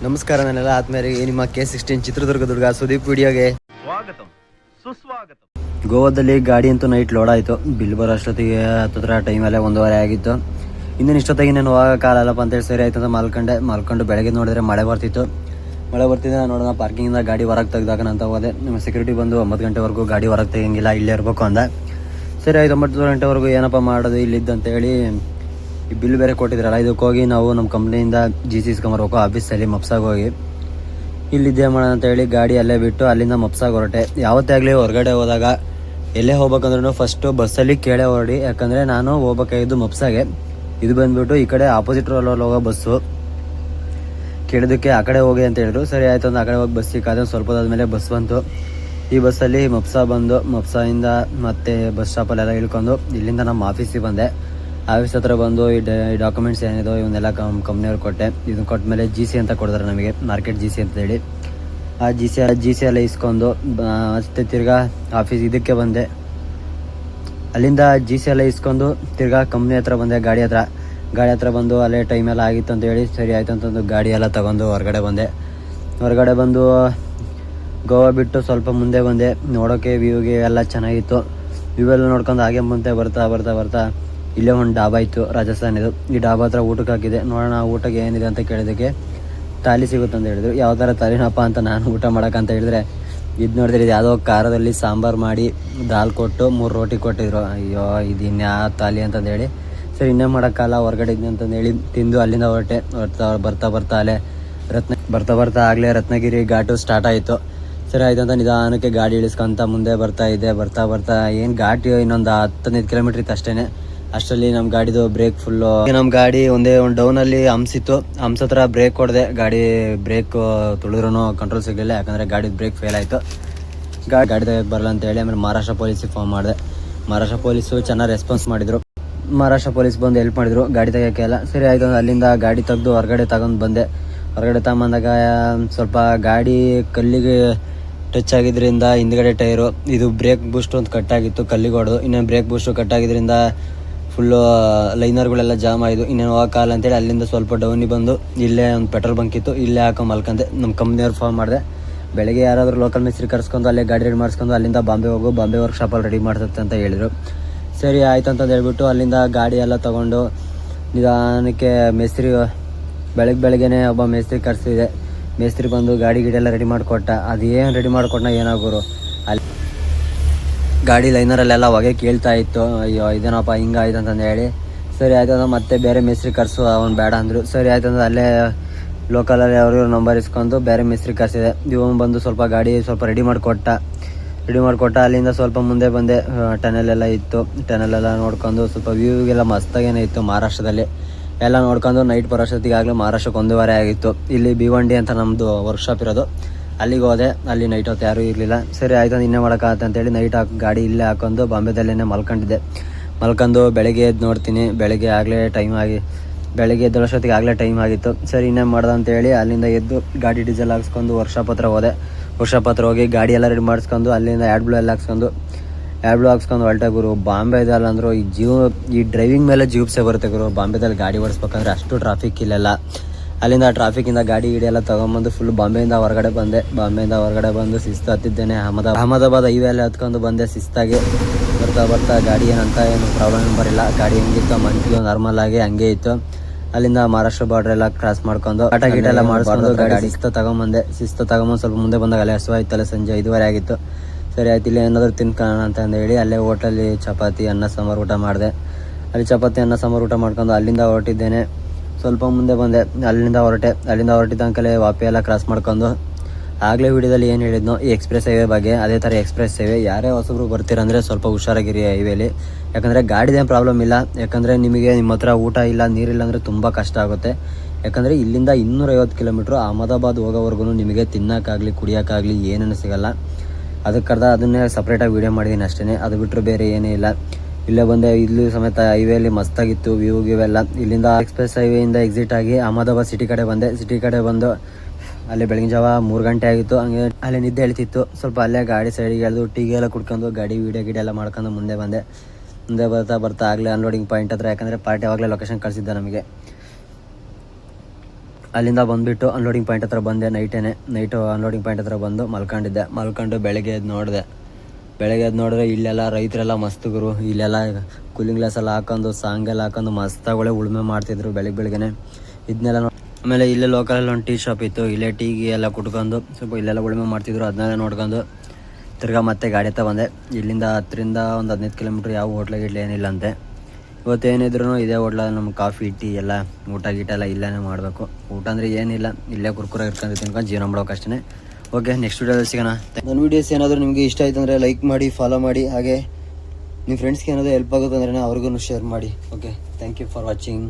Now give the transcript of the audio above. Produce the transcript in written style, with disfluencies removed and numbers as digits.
ನಮಸ್ಕಾರ, ನನ್ನೆಲ್ಲ ಆತ್ಮೀಯರಿಗೆ ನಿಮ್ಮ K16 ಚಿತ್ರದುರ್ಗ ದುರ್ಗ ಸುದೀಪ್ ವಿಡಿಯೋಗೆ ಸ್ವಾಗತ ಸುಸ್ವಾಗತ. ಗೋವಾದಲ್ಲಿ ಗಾಡಿ ಅಂತೂ ನೈಟ್ ಲೋಡ್ ಆಯಿತು. ಬಿಲ್ ಬರೋ ಅಷ್ಟೊತ್ತಿಗೆ ಹತ್ತಿರ ಟೈಮಲ್ಲೇ 1:30 ಆಗಿತ್ತು. ಇನ್ನೇನು ಇಷ್ಟೊತ್ತಿಗೆ ನಾನು ಹೋಗೋಕ್ಕಾಗಲ್ಲಪ್ಪ ಅಂತೇಳಿ ಸರಿ ಆಯ್ತು ಅಂತ ಮಲ್ಕೊಂಡು ಬೆಳಗ್ಗೆ ನೋಡಿದ್ರೆ ಮಳೆ ಬರ್ತಿತ್ತು. ನಾನು ನೋಡೋಣ ಪಾರ್ಕಿಂಗಿಂದ ಗಾಡಿ ಹೊರಗೆ ತೆಗ್ದಾಕಣ ಅಂತ ಹೋದೆ. ನಮ್ಮ ಸೆಕ್ಯೂರಿಟಿ ಬಂದು 9 ಗಂಟೆವರೆಗೂ ಗಾಡಿ ಹೊರಗೆ ತೆಗಿಯಂಗಿಲ್ಲ, ಇಲ್ಲೇ ಇರಬೇಕು ಅಂದ. ಸರಿ ಆಯ್ತು, 9 ಗಂಟೆವರೆಗೂ ಏನಪ್ಪ ಮಾಡೋದು ಇಲ್ಲಿದ್ದಂತೇಳಿ ಈ ಬಿಲ್ ಬೇರೆ ಕೊಟ್ಟಿದ್ರಲ್ಲ, ಇದಕ್ಕೆ ಹೋಗಿ ನಾವು ನಮ್ಮ ಕಂಪ್ನಿಯಿಂದ GC ಇಸ್ಕೊಂಬರ್ಬೇಕು ಆಫೀಸಲ್ಲಿ ಮಪ್ಸಾಗಿ ಹೋಗಿ. ಇಲ್ಲಿದ್ದೇ ಮಾಡೋಣ ಅಂತೇಳಿ ಗಾಡಿ ಅಲ್ಲೇ ಬಿಟ್ಟು ಅಲ್ಲಿಂದ ಮಪ್ಸಾಗಿ ಹೊರಟೆ. ಯಾವತ್ತೇ ಆಗಲಿ ಹೊರಗಡೆ ಹೋದಾಗ ಎಲ್ಲೇ ಹೋಗ್ಬೇಕಂದ್ರೂ ಫಸ್ಟು ಬಸ್ಸಲ್ಲಿ ಕೇಳೇ ಹೊರಡಿ, ಯಾಕಂದರೆ ನಾನು ಹೋಗ್ಬೇಕಾಗಿದ್ದು ಮಪ್ಸಾಗೆ. ಇದು ಬಂದುಬಿಟ್ಟು ಈ ಕಡೆ ಆಪೋಸಿಟ್ ರೋಲಲ್ಲಿ ಹೋಗೋ ಬಸ್ಸು. ಕೇಳಿದ್ದಕ್ಕೆ ಆ ಕಡೆ ಹೋಗಿ ಅಂತ ಹೇಳಿದ್ರು. ಸರಿ ಆಯಿತು ಅಂತ ಆ ಕಡೆ ಹೋಗಿ ಬಸ್ ಸಿಕ್ಕಾದ್ರೆ ಸ್ವಲ್ಪ ಆದಮೇಲೆ ಬಸ್ ಬಂತು. ಈ ಬಸ್ಸಲ್ಲಿ ಮಪ್ಸಾ ಬಂದು ಮಪ್ಸಾಯಿಂದ ಮತ್ತೆ ಬಸ್ ಸ್ಟಾಪಲ್ಲೆಲ್ಲ ಇಳ್ಕೊಂಡು ಇಲ್ಲಿಂದ ನಮ್ಮ ಆಫೀಸಿಗೆ ಬಂದೆ. ಆಫೀಸ್ ಹತ್ರ ಬಂದು ಈ ಡಾಕ್ಯುಮೆಂಟ್ಸ್ ಏನಿದೋ ಇವನ್ನೆಲ್ಲ ಕಂಪ್ನಿಯವ್ರು ಕೊಟ್ಟೆ. ಇದನ್ನು ಕೊಟ್ಟ ಮೇಲೆ GC ಅಂತ ಕೊಡ್ತಾರೆ ನಮಗೆ, ಮಾರ್ಕೆಟ್ GC ಅಂತೇಳಿ. ಆ GC ಎಲ್ಲ ಇಸ್ಕೊಂಡು ಮತ್ತೆ ತಿರ್ಗಾ ಆಫೀಸ್ ಇದಕ್ಕೆ ಬಂದೆ. ಅಲ್ಲಿಂದ GC ಎಲ್ಲ ಇಸ್ಕೊಂಡು ತಿರ್ಗಾ ಕಂಪ್ನಿ ಹತ್ರ ಬಂದೆ. ಗಾಡಿ ಹತ್ರ ಬಂದು ಅಲ್ಲೇ ಟೈಮೆಲ್ಲ ಆಗಿತ್ತು ಅಂತೇಳಿ ಸರಿ ಆಯಿತು ಅಂತಂದು ಗಾಡಿ ಎಲ್ಲ ತಗೊಂಡು ಹೊರಗಡೆ ಬಂದು ಗೋವಾ ಬಿಟ್ಟು ಸ್ವಲ್ಪ ಮುಂದೆ ಬಂದೆ. ನೋಡೋಕ್ಕೆ ವ್ಯೂಗೆ ಎಲ್ಲ ಚೆನ್ನಾಗಿತ್ತು. ವ್ಯೂ ಎಲ್ಲ ನೋಡ್ಕೊಂಡು ಹಾಗೆ ಮುಂದೆ ಬರ್ತಾ ಇಲ್ಲೇ ಒಂದು ಡಾಬಾ ಇತ್ತು, ರಾಜಸ್ಥಾನಿದು. ಈ ಡಾಬಾ ಹತ್ರ ಊಟಕ್ಕೆ ಹಾಕಿದೆ. ನೋಡೋಣ ಊಟಕ್ಕೆ ಏನಿದೆ ಅಂತ ಕೇಳಿದ್ದಕ್ಕೆ ತಾಲಿ ಸಿಗುತ್ತಂತ ಹೇಳಿದ್ರು. ಯಾವ ಥರ ತಾಲಿನಪ್ಪ ಅಂತ ನಾನು ಊಟ ಮಾಡೋಕ್ಕಂತ ಹೇಳಿದ್ರೆ ಇದು ನೋಡಿದ್ರೆ ಇದು ಯಾವುದೋ ಖಾರದಲ್ಲಿ ಸಾಂಬಾರು ಮಾಡಿ ದಾಲ್ ಕೊಟ್ಟು 3 ರೋಟಿ ಕೊಟ್ಟಿದ್ರು. ಅಯ್ಯೋ ಇದು ಇನ್ಯಾವ ತಾಲಿ ಅಂತಂದೇಳಿ ಸರಿ ಇನ್ನೇ ಮಾಡೋಕ್ಕಲ್ಲ ಹೊರಗಡೆ ಇದ್ದೆ ಅಂತಂದೇಳಿ ತಿಂದು ಅಲ್ಲಿಂದ ಹೊರಟೆ. ಬರ್ತಾ ಅಲ್ಲೇ ಆಗಲೇ ರತ್ನಗಿರಿ ಘಾಟು ಸ್ಟಾರ್ಟ್ ಆಯಿತು. ಸರಿ ಆಯಿತು ಅಂತ ನಿಧಾನಕ್ಕೆ ಗಾಡಿ ಇಳಿಸ್ಕೊಂತ ಮುಂದೆ ಬರ್ತಾ ಏನು ಘಾಟಿ ಇನ್ನೊಂದು 10-15 ಕಿಲೋಮೀಟ್ರ್ ಇತ್ತು ಅಷ್ಟೇ. ಅಷ್ಟರಲ್ಲಿ ನಮ್ಮ ಗಾಡಿದು ಬ್ರೇಕ್ ಫುಲ್ಲು, ನಮ್ಮ ಗಾಡಿ ಒಂದು ಡೌನಲ್ಲಿ ಹಂಪ್ಸಿತ್ತು. ಹಂಪ್ಸ್ ಹತ್ರ ಬ್ರೇಕ್ ಹೊಡೆದೆ. ಗಾಡಿ ಬ್ರೇಕ್ ತುಳಿದ್ರೂ ಕಂಟ್ರೋಲ್ ಸಿಗಲಿಲ್ಲ, ಯಾಕಂದರೆ ಗಾಡಿದು ಬ್ರೇಕ್ ಫೇಲ್ ಆಯಿತು. ಗಾಡಿ ತೆಗೆಯೋಕ್ಕೆ ಬರಲ್ಲ ಅಂತೇಳಿ ಆಮೇಲೆ ಮಹಾರಾಷ್ಟ್ರ ಪೊಲೀಸಿಗೆ ಫೋನ್ ಮಾಡಿದೆ. ಮಹಾರಾಷ್ಟ್ರ ಪೊಲೀಸು ಚೆನ್ನಾಗಿ ರೆಸ್ಪಾನ್ಸ್ ಮಾಡಿದರು. ಮಹಾರಾಷ್ಟ್ರ ಪೊಲೀಸ್ ಬಂದು ಹೆಲ್ಪ್ ಮಾಡಿದರು ಗಾಡಿ ತೆಗೆಯೋಕ್ಕೆಲ್ಲ. ಸರಿ ಆಯಿತು, ಅಲ್ಲಿಂದ ಗಾಡಿ ತೆಗೆದು ಹೊರಗಡೆ ಬಂದೆ. ಹೊರಗಡೆ ತಗೊಂಬಂದಾಗ ಸ್ವಲ್ಪ ಗಾಡಿ ಕಲ್ಲಿಗೆ ಟಚ್ ಆಗಿದ್ದರಿಂದ ಹಿಂದ್ಗಡೆ ಟೈರು ಇದು ಬ್ರೇಕ್ ಬೂಸ್ಟ್ ಒಂದು ಕಟ್ಟಾಗಿತ್ತು, ಕಲ್ಲಿಗೆ ಹೊಡೆದು. ಇನ್ನೇನು ಬ್ರೇಕ್ ಬೂಸ್ಟು ಕಟ್ಟಾಗಿದ್ದರಿಂದ ಫುಲ್ಲು ಲೈನರ್ಗಳೆಲ್ಲ ಜಾಮ್ ಆಯಿತು. ಇನ್ನೇನು ಹೋಗೋಕ್ಕಾಗಲ್ಲ ಅಂತೇಳಿ ಅಲ್ಲಿಂದ ಸ್ವಲ್ಪ ಡೌನಿಗೆ ಬಂದು ಇಲ್ಲೇ ಒಂದು ಪೆಟ್ರೋಲ್ ಬಂಕ್ ಇತ್ತು, ಇಲ್ಲೇ ಮಲ್ಕೊಂಡೆ. ನಮ್ಮ ಕಂಪ್ನಿಯವ್ರು ಫೋನ್ ಮಾಡಿದೆ. ಬೆಳಗ್ಗೆ ಯಾರಾದರೂ ಲೋಕಲ್ ಮಿಸ್ತ್ರಿ ಕರ್ಸ್ಕೊಂಡು ಅಲ್ಲೇ ಗಾಡಿ ರೆಡಿ ಮಾಡಿಸ್ಕೊಂಡು ಅಲ್ಲಿಂದ ಬಾಂಬೆ ವರ್ಕ್ಶಾಪಲ್ಲಿ ರೆಡಿ ಮಾಡ್ತತ್ತೆ ಅಂತ ಹೇಳಿದರು. ಸರಿ ಆಯಿತು ಅಂತಂದು ಹೇಳ್ಬಿಟ್ಟು ಅಲ್ಲಿಂದ ಗಾಡಿ ಎಲ್ಲ ತೊಗೊಂಡು ನಿಧಾನಕ್ಕೆ ಬೆಳಗ್ಗೆನೇ ಒಬ್ಬ ಮೇಸ್ತ್ರಿ ಕರೆಸಿದೆ. ಮೇಸ್ತ್ರಿ ಬಂದು ಗಾಡಿ ಎಲ್ಲ ರೆಡಿ ಮಾಡಿಕೊಟ್ಟ. ಅದೇನು ರೆಡಿ ಮಾಡಿಕೊಟ್ಟ ಏನಾಗೋರು ಅಲ್ಲಿ ಗಾಡಿ ಲೈನರಲ್ಲೆಲ್ಲ ಹೊಗೆ ಕೇಳ್ತಾ ಇತ್ತು. ಅಯ್ಯೋ ಇದೇನಪ್ಪ ಹಿಂಗಾಯ್ತು ಅಂತಂದು ಹೇಳಿ ಸರಿ ಆಯ್ತು ಅಂದ್ರೆ ಮತ್ತೆ ಬೇರೆ ಮೇಸ್ತ್ರಿ ಕರ್ಸು, ಅವ್ನು ಬೇಡ ಅಂದರು. ಸರಿ ಆಯ್ತು ಅಂದ್ರೆ ಅಲ್ಲೇ ಲೋಕಲಲ್ಲಿ ಅವ್ರ ನಂಬರ್ ಇಸ್ಕೊಂಡು ಬೇರೆ ಮೇಸ್ತ್ರಿ ಕರ್ಸಿದೆ. ಇವನು ಬಂದು ಸ್ವಲ್ಪ ಗಾಡಿ ಸ್ವಲ್ಪ ರೆಡಿ ಮಾಡಿಕೊಟ್ಟ. ಅಲ್ಲಿಂದ ಸ್ವಲ್ಪ ಮುಂದೆ ಬಂದೆ. ಟನಲೆಲ್ಲ ಇತ್ತು, ಟನಲೆಲ್ಲ ನೋಡ್ಕೊಂಡು ಸ್ವಲ್ಪ ವ್ಯೂಗೆಲ್ಲ ಮಸ್ತಾಗೇನೆ ಇತ್ತು. ಮಹಾರಾಷ್ಟ್ರದಲ್ಲಿ ಎಲ್ಲ ನೋಡ್ಕೊಂಡು ನೈಟ್ ಬರೋಷ್ಟೊತ್ತಿಗೆ ಆಗಲೇ ಮಹಾರಾಷ್ಟ್ರಕ್ಕೆ 1:15 ಆಗಿತ್ತು. ಇಲ್ಲಿ ಭಿವಂಡಿ ಅಂತ ನಮ್ಮದು ವರ್ಕ್ಶಾಪ್ ಇರೋದು, ಅಲ್ಲಿಗೆ ಹೋದೆ. ಅಲ್ಲಿ ನೈಟ್ ಹೊತ್ತು ಯಾರೂ ಇರಲಿಲ್ಲ. ಸರಿ ಆಯಿತು ಇನ್ನೇ ಮಾಡೋಕ್ಕಾಗತ್ತೆ ಅಂತೇಳಿ ನೈಟ್ ಗಾಡಿ ಇಲ್ಲೇ ಹಾಕೊಂಡು ಬಾಂಬೆದಲ್ಲೇ ಮಲ್ಕೊಂಡು ಬೆಳಗ್ಗೆ ಎದ್ದು ನೋಡ್ತೀನಿ. ಬೆಳಗ್ಗೆ ಎದ್ದೊಳಷ್ಟೊತ್ತಿಗೆ ಆಗಲೇ ಟೈಮ್ ಆಗಿತ್ತು. ಸರಿ ಇನ್ನೇ ಮಾಡ್ದೆ ಅಂತೇಳಿ ಅಲ್ಲಿಂದ ಎದ್ದು ಗಾಡಿ ಡೀಸೆಲ್ ಹಾಕ್ಸ್ಕೊಂಡು ವರ್ಕ್ಶಾಪ್ ಹತ್ರ ಹೋದೆ. ವರ್ಕ್ಶಾಪ್ ಹತ್ರ ಹೋಗಿ ಗಾಡಿ ಎಲ್ಲ ರೆಡಿ ಮಾಡಿಸ್ಕೊಂಡು ಅಲ್ಲಿಂದ ಆ್ಯಡ್ ಬ್ಲೂ ಹಾಕ್ಸ್ಕೊಂಡು ಹೊರಟೆ ಗುರು. ಬಾಂಬೆದಲ್ಲಿ ಅಂದರು ಈ ಡ್ರೈವಿಂಗ್ ಮೇಲೆ ಜೀಪ್ಸೇ ಬರುತ್ತೆ ಗುರು. ಬಾಂಬೆದಲ್ಲಿ ಗಾಡಿ ಓಡಿಸ್ಬೇಕಂದ್ರೆ ಅಷ್ಟು ಟ್ರಾಫಿಕ್ ಇಲ್ಲೆಲ್ಲ. ಅಲ್ಲಿಂದ ಟ್ರಾಫಿಕ್ಕಿಂದ ಗಾಡಿ ಎಲ್ಲ ತೊಗೊಂಬಂದು ಫುಲ್ ಬಾಂಬೆಯಿಂದ ಹೊರಗಡೆ ಬಂದು ಶಿಸ್ತು ಹತ್ತಿದ್ದೇನೆ. ಅಹಮದಾಬಾದ್ ಹೈವೇ ಎಲ್ಲ ಹತ್ಕೊಂಡು ಬಂದೆ ಶಿಸ್ತಾಗಿ. ಬರ್ತಾ ಗಾಡಿ ಏನು ಪ್ರಾಬ್ಲಮ್ ಬರಲಿಲ್ಲ. ಗಾಡಿ ಹೆಂಗಿತ್ತು ಮಂತ್ಲಿ ನಾರ್ಮಲ್ ಆಗಿ ಹಂಗೆ ಇತ್ತು. ಅಲ್ಲಿಂದ ಮಹಾರಾಷ್ಟ್ರ ಬಾರ್ಡರ್ ಎಲ್ಲ ಕ್ರಾಸ್ ಮಾಡ್ಕೊಂಡು ಗಿಟ ಎಲ್ಲ ಮಾಡಿಸ್ಕೊಂಡು ಗಾಡಿ ಶಿಸ್ತು ತಗೊಂಬಂದು ಸ್ವಲ್ಪ ಮುಂದೆ ಬಂದಾಗ ಅಲ್ಲೇ ಹಸುವಾಯ್ತಲ್ಲ, ಸಂಜೆ 5:30 ಆಗಿತ್ತು. ಸರಿ ಆಯ್ತು ಇಲ್ಲಿ ಏನಾದರೂ ತಿನ್ಕೊಳ್ಳೋಣ ಅಂತ ಹೇಳಿ ಅಲ್ಲೇ ಹೋಟೆಲ್ಲಿ ಚಪಾತಿ ಅನ್ನ ಸಾಂಬಾರು ಊಟ ಮಾಡಿದೆ. ಅಲ್ಲಿ ಚಪಾತಿ ಅನ್ನ ಸಾಂಬಾರು ಊಟ ಮಾಡ್ಕೊಂಡು ಅಲ್ಲಿಂದ ಹೊರಟಿದ್ದೇನೆ. ಸ್ವಲ್ಪ ಮುಂದೆ ಬಂದೆ. ಅಲ್ಲಿಂದ ಹೊರಟಿದ್ದಂಕಲೇ ವಾಪಿ ಎಲ್ಲ ಕ್ರಾಸ್ ಮಾಡ್ಕೊಂಡು ಆಗಲೇ ವಿಡಿಯೋದಲ್ಲಿ ಏನು ಹೇಳಿದ್ನೋ ಈ ಎಕ್ಸ್ಪ್ರೆಸ್ ಹೈವೇ ಬಗ್ಗೆ, ಅದೇ ಥರ ಎಕ್ಸ್ಪ್ರೆಸ್ ಹೈವೇ. ಯಾರೇ ಹೊಸಬ್ರು ಬರ್ತೀರಂದರೆ ಸ್ವಲ್ಪ ಹುಷಾರಾಗಿರಿ ಹೈವೇಲಿ. ಯಾಕಂದರೆ ಗಾಡಿದೇನು ಪ್ರಾಬ್ಲಮ್ ಇಲ್ಲ. ಯಾಕಂದರೆ ನಿಮ್ಮ ಹತ್ರ ಊಟ ಇಲ್ಲ ನೀರಿಲ್ಲ ಅಂದರೆ ತುಂಬ ಕಷ್ಟ ಆಗುತ್ತೆ. ಯಾಕಂದರೆ ಇಲ್ಲಿಂದ 250 ಕಿಲೋಮೀಟ್ರು ಅಹಮದಾಬಾದ್ ಹೋಗೋವರೆಗೂ ನಿಮಗೆ ತಿನ್ನೋಕ್ಕಾಗಲಿ ಕುಡಿಯೋಕ್ಕಾಗಲಿ ಏನೇನು ಸಿಗೋಲ್ಲ. ಅದನ್ನೇ ಸಪ್ರೇಟಾಗಿ ವೀಡಿಯೋ ಮಾಡಿದ್ದೀನಿ ಅಷ್ಟೇ. ಅದು ಬಿಟ್ಟರೆ ಬೇರೆ ಏನೇ ಇಲ್ಲ. ಇಲ್ಲೇ ಬಂದೆ. ಇಲ್ಲಿ ಸಮೇತ ಹೈವೇಲಿ ಮಸ್ತಾಗಿತ್ತು ವ್ಯೂ ಎಲ್ಲ. ಇಲ್ಲಿಂದ ಎಕ್ಸ್ಪ್ರೆಸ್ ಹೈವೇಯಿಂದ ಎಕ್ಸಿಟ್ ಆಗಿ ಅಹಮದಾಬಾದ್ ಸಿಟಿ ಕಡೆ ಬಂದು ಅಲ್ಲಿ ಬೆಳಗಿನ ಜಾವ 3 ಗಂಟೆ ಆಗಿತ್ತು. ಹಂಗೆ ಅಲ್ಲೇ ನಿದ್ದೆ ಹೇಳ್ತಿತ್ತು. ಸ್ವಲ್ಪ ಅಲ್ಲೇ ಗಾಡಿ ಸೈಡಿಗೆ ಎಳೆದು ಟೀಗೆಲ್ಲ ಕುಡ್ಕೊಂಡು ಗಾಡಿ ವೀಡಿಯೋ ಎಲ್ಲ ಮಾಡ್ಕೊಂಡು ಮುಂದೆ ಬರ್ತಾ ಆಗಲೇ ಅನ್ಲೋಡಿಂಗ್ ಪಾಯಿಂಟ್ ಹತ್ರ, ಯಾಕಂದರೆ ಪಾರ್ಟಿ ಆವಾಗಲೇ ಲೊಕೇಶನ್ ಕಳಿಸಿದ್ದ ನಮಗೆ. ಅಲ್ಲಿಂದ ಬಂದುಬಿಟ್ಟು ಅನ್ಲೋಡಿಂಗ್ ಪಾಯಿಂಟ್ ಹತ್ರ ಬಂದೆ. ನೈಟು ಅನ್ಲೋಡಿಂಗ್ ಪಾಯಿಂಟ್ ಹತ್ರ ಬಂದು ಮಲ್ಕೊಂಡು ಬೆಳಗ್ಗೆ ಎದ್ದು ನೋಡಿದ್ರೆ ಇಲ್ಲೆಲ್ಲ ರೈತರೆಲ್ಲ ಮಸ್ತುಗರು. ಇಲ್ಲೆಲ್ಲ ಕೂಲಿಂಗ್ ಗ್ಲಾಸ್ ಎಲ್ಲ ಹಾಕೊಂಡು ಸಾಂಗೆಲ್ಲ ಹಾಕೊಂಡು ಮಸ್ತಾಗೊಳ್ಳೆ ಉಳುಮೆ ಮಾಡ್ತಿದ್ರು ಬೆಳಗ್ಗೆನೆ. ಇದನ್ನೆಲ್ಲ ಆಮೇಲೆ ಇಲ್ಲೇ ಲೋಕಲಲ್ಲಿ ಒಂದು ಟೀ ಶಾಪ್ ಇತ್ತು. ಇಲ್ಲೇ ಟೀಗೆ ಎಲ್ಲ ಕುಟ್ಕೊಂಡು ಸ್ವಲ್ಪ ಇಲ್ಲೆಲ್ಲ ಉಳುಮೆ ಮಾಡ್ತಿದ್ರು. ಅದನ್ನೆಲ್ಲ ನೋಡ್ಕೊಂಡು ತಿರ್ಗಾ ಮತ್ತೆ ಗಾಡಿ ಹತ್ತ ಬಂದೆ. ಇಲ್ಲಿಂದ 10ರಿಂದ ಒಂದು 15 ಕಿಲೋಮೀಟ್ರ್ ಯಾವ ಹೋಟ್ಲಾಗಿಟ್ಲಿ ಏನಿಲ್ಲ ಅಂತೆ. ಇವತ್ತೇನಿದ್ರು ಇದೇ ಹೋಟ್ಲಲ್ಲಿ ನಮ್ಗೆ ಕಾಫಿ ಟೀ ಎಲ್ಲ ಊಟ ಗೀಟ ಎಲ್ಲ ಇಲ್ಲೇ ಮಾಡಬೇಕು. ಊಟ ಅಂದರೆ ಏನಿಲ್ಲ, ಇಲ್ಲೇ ಕುರ್ಕುರ ಇಟ್ಕೊಂಡು ತಿನ್ಕೊಂಡು ಜೀವನ ಮಾಡೋಕೆ ಅಷ್ಟೇ. ಓಕೆ, ನೆಕ್ಸ್ಟ್ ವೀಡಿಯೋದಲ್ಲಿ ಸಿಗೋಣ. ನನ್ನ ವೀಡಿಯೋಸ್ ಏನಾದರೂ ನಿಮಗೆ ಇಷ್ಟ ಆಯಿತು ಅಂದರೆ ಲೈಕ್ ಮಾಡಿ, ಫಾಲೋ ಮಾಡಿ. ಹಾಗೆ ನಿಮ್ಮ ಫ್ರೆಂಡ್ಸ್ಗೆ ಏನಾದರೂ ಹೆಲ್ಪ್ ಆಗುತ್ತೆ ಅಂದ್ರೆ ಅವ್ರಿಗೂ ಶೇರ್ ಮಾಡಿ. Okay, thank you for watching.